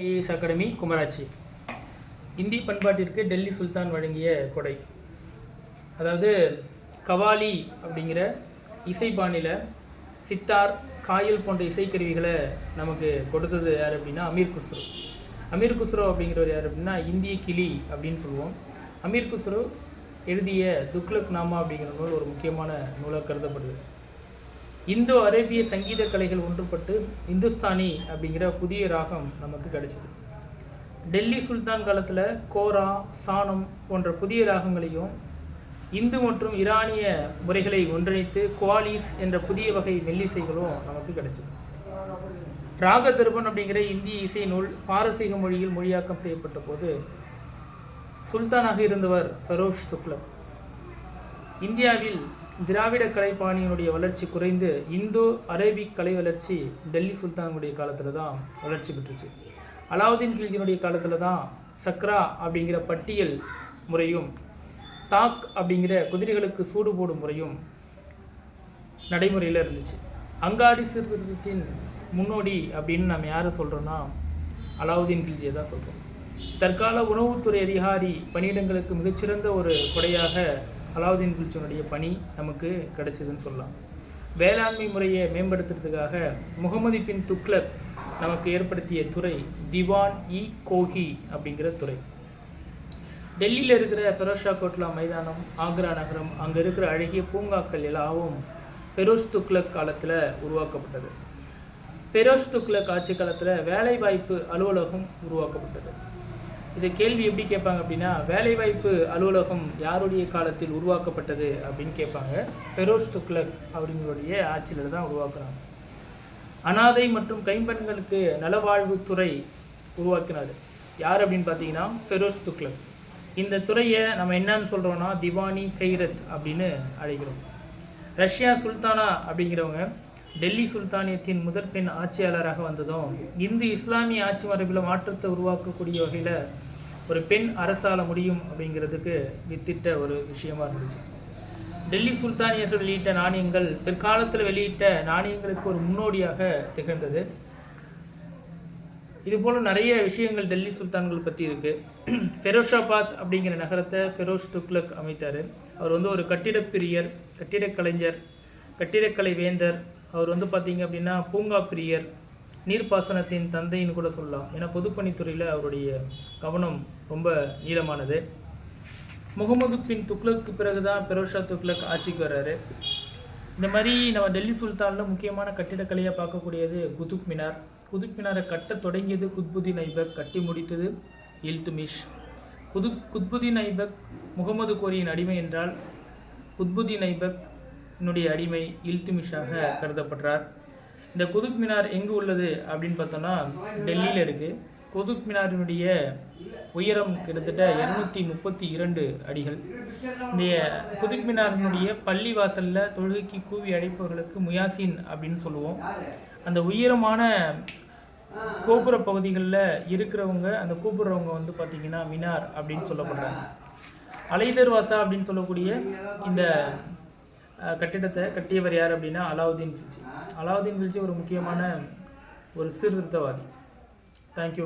IAS academy Kumaratchi. இந்தி பண்பாட்டிற்கு டெல்லி சுல்தான் வழங்கிய கொடை. அதாவது கவாலி அப்படிங்கிற இசைப்பாணியில் சித்தார், காயல் போன்ற இசைக்கருவிகளை நமக்கு கொடுத்தது யார் அப்படின்னா அமீர் குஸ்ரு. அமீர் குஸ்ரு அப்படிங்கிறவர் யார் அப்படின்னா இந்திய கிளி அப்படின்னு சொல்லுவோம். அமீர் குஸ்ரு எழுதிய துக்லக் நாமா அப்படிங்கிற நூல் ஒரு முக்கியமான நூலாக கருதப்படுது. இந்தோ அரேபிய சங்கீத கலைகள் ஒன்றுபட்டு இந்துஸ்தானி அப்படிங்கிற புதிய ராகம் நமக்கு கிடைச்சிது. டெல்லி சுல்தான் காலத்தில் கோரா, சானம் போன்ற புதிய ராகங்களையும் இந்து மற்றும் ஈரானிய முறைகளை ஒன்றிணைத்து குவாலிஸ் என்ற புதிய வகை மெல்லிசைகளும் நமக்கு கிடைச்சிது. ராக தர்பன் அப்படிங்கிற இந்திய இசை நூல் பாரசீக மொழியில் மொழியாக்கம் செய்யப்பட்ட போது சுல்தானாக இருந்தவர் ஃபெரோஷ் துக்லக். இந்தியாவில் திராவிட கலைப்பாணியினுடைய வளர்ச்சி குறைந்து இந்தோ அரேபிக் கலை வளர்ச்சி டெல்லி சுல்தானுடைய காலத்தில் தான் வளர்ச்சி பெற்றுச்சு. அலாவுதீன் கில்ஜியினுடைய காலத்தில் தான் சக்ரா அப்படிங்கிற பட்டியல் முறையும் தாக் அப்படிங்கிற குதிரைகளுக்கு சூடு போடும் முறையும் நடைமுறையில் இருந்துச்சு. அங்காடி சீர்திருத்தத்தின் முன்னோடி அப்படின்னு நம்ம யாரை சொல்கிறோன்னா அலாவுதீன் கில்ஜியை தான் சொல்கிறோம். தற்கால உணவுத்துறை அதிகாரி பணியிடங்களுக்கு மிகச்சிறந்த ஒரு கொடையாக அலாவுதீன் கில்ஜியினுடைய பணி நமக்கு கிடைச்சதுன்னு சொல்லலாம். வேளாண்மை முறையை மேம்படுத்துறதுக்காக முகமது பின் துக்லக் நமக்கு ஏற்படுத்திய துறை திவான் இ கோஹி அப்படிங்கிற துறை. டெல்லியில் இருக்கிற ஃபெரோஷா கோட்லா மைதானம், ஆக்ரா நகரம், அங்கே இருக்கிற அழகிய பூங்காக்கள் எல்லாவும் ஃபெரோஷ் துக்லக் காலத்தில் உருவாக்கப்பட்டது. ஃபெரோஷ் துக்லக் ஆட்சி காலத்தில் வேலைவாய்ப்பு அலுவலகம் உருவாக்கப்பட்டது. இதை கேள்வி எப்படி கேட்பாங்க அப்படின்னா, வேலைவாய்ப்பு அலுவலகம் யாருடைய காலத்தில் உருவாக்கப்பட்டது அப்படின்னு கேட்பாங்க. ஃபெரோஷ் துக்லக் அப்படிங்களுடைய ஆட்சியில் தான் உருவாக்குறாங்க. அனாதை மற்றும் கைம்பெண்களுக்கு நலவாழ்வுத்துறை உருவாக்கினார். யார் அப்படின்னு பார்த்தீங்கன்னா ஃபெரோஷ் துக்லக். இந்த துறையை நம்ம என்னன்னு சொல்கிறோன்னா திவானி கைரத் அப்படின்னு அழைக்கிறோம். ரஷ்யா சுல்தானா அப்படிங்கிறவங்க டெல்லி சுல்தானியத்தின் முதற் பெண் ஆட்சியாளராக வந்ததும் இந்து இஸ்லாமிய ஆட்சி மரபில் மாற்றத்தை உருவாக்கக்கூடிய வகையில் ஒரு பெண் அரசாள முடியும் அப்படிங்கிறதுக்கு வித்திட்ட ஒரு விஷயமா இருந்துச்சு. டெல்லி சுல்தானியர்கள் வெளியிட்ட நாணயங்கள் பிற்காலத்தில் வெளியிட்ட நாணயங்களுக்கு ஒரு முன்னோடியாக திகழ்ந்தது. இதுபோல் நிறைய விஷயங்கள் டெல்லி சுல்தான்கள் பற்றி இருக்குது. ஃபெரோஷாபாத் அப்படிங்கிற நகரத்தை ஃபெரோஷ் துக்லக் அமைத்தார். அவர் ஒரு கட்டிடப்பிரியர், கட்டிடக்கலைஞர், கட்டிடக்கலை வேந்தர். அவர் பார்த்திங்க அப்படின்னா பூங்கா பிரியர், நீர்ப்பாசனத்தின் தந்தைன்னு கூட சொல்லலாம். ஏன்னா பொதுப்பணித்துறையில் அவருடைய கவனம் ரொம்ப நீளமானது. முகமது பின் துக்லக்கு பிறகு தான் ஃபெரோஷா துக்லக் ஆட்சிக்கு வர்றாரு. இந்த மாதிரி நம்ம டெல்லி சுல்தானில் முக்கியமான கட்டிடக்கலையாக பார்க்கக்கூடியது குதுப் மினார். குதுப் மினாரை கட்ட தொடங்கியது குத்புதீன் ஐபக், கட்டி முடித்தது இல்துமிஷ். குத்புதீன் ஐபக் முகமது கோரியின் அடிமை என்றால் குத்புதீன் ஐபக் என்னுடைய அடிமை இல்துமிஷாக கருதப்படுறார். இந்த குதுப் மினார் எங்கு உள்ளது அப்படின்னு பார்த்தோன்னா டெல்லியில் இருக்குது. குதுப் மினாரினுடைய உயரம் கிட்டத்தட்ட 232 அடிகள். இந்த குதுப் மினாரினுடைய பள்ளி வாசலில் தொழுகைக்கு கூவி அடைப்பவர்களுக்கு முயாசின் அப்படின்னு சொல்லுவோம். அந்த உயரமான கோபுர பகுதிகளில் இருக்கிறவங்க, அந்த கூப்பிடுறவங்க பார்த்திங்கன்னா மினார் அப்படின்னு சொல்லப்படுறாங்க. அலைதர்வாசா அப்படின்னு சொல்லக்கூடிய இந்த கட்டிடத்தை கட்டியவர் யார் அப்படின்னா அலாவுதீன் கில்ஜி. அலாவுதீன் கில்ஜி ஒரு முக்கியமான ஒரு சீர்திருத்தவாதி. தேங்க்யூ.